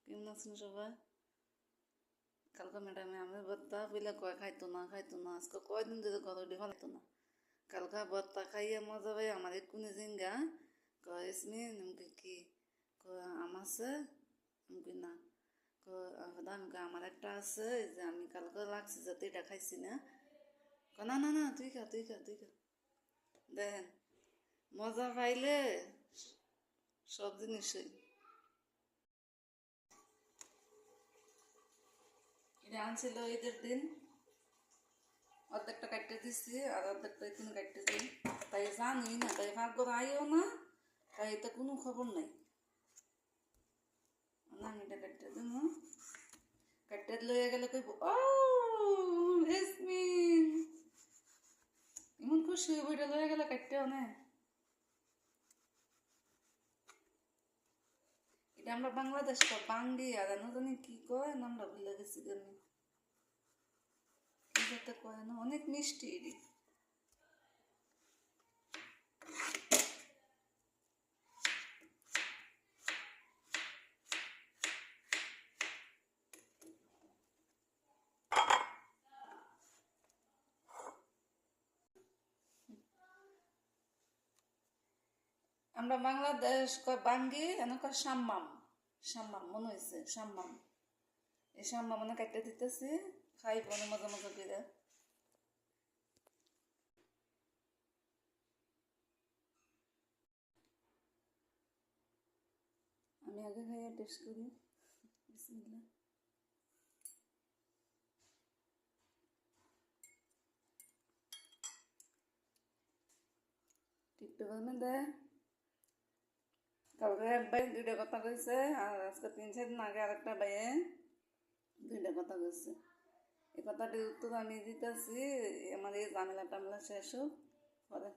কেমন আছেন সবাই? কালকে ম্যাডামে আমি ভর্তা বলে কয় খাইতো না আজকে কয়দিন ধরে ঘর উঠে ফেলাইতো না। কালকা ভর্তা খাইয়ে মজা পাই আমার এক্ষুনি জিঙ্গা কয় ইসমিন আমাকে কি কয় আম আছে আমাকে না আমাকে আমার একটা আছে যে আমি কালকে লাগছে যাতে এটা খাইছি না না না না তুই খা দেখেন মজা পাইলে সব জিনিসই এটা আনছিল ঈদের দিন অর্ধেকটা কাটতে দিচ্ছি আর অর্ধেকটা এখানে কাটতে দিই তাই জানি না তাই ভাগ্য আইও না তাই তো কোনো খবর নাই আমি এটা কাটতে দিব কাটতে লইয়া গেলে কইব ও রেসমিন এমন খুশি হইব এটা লইয়া গেলে কাটতেও না এটা আমরা বাংলাদেশ বাঙ্গি আর জানি কি কয় নামটা ভুলে গেছি কেন কি যাতে কয় না অনেক মিষ্টি এটি আমরা বাংলাদেশ কয় বাঙ্গি এনে কয় সাম্মাম মনে হয়েছে সাম্মাম এই সাম্মাম মানে কাটতে দিতেছি খাইব না মজা মজা করে আমি আগে খাইয়া টেস্ট করি বিসমিল্লাহ টিকটকের মধ্যে কালকে এক ভাই দুইটা কথা কইছে আর আজকে 3-4 দিন আগে আরেকটা ভাইয়ে দুইটা কথা কইছে এই কথাটির উত্তর আমি দিতেছি আমার এই ঝামেলা টামেলা শেষ হোক পরে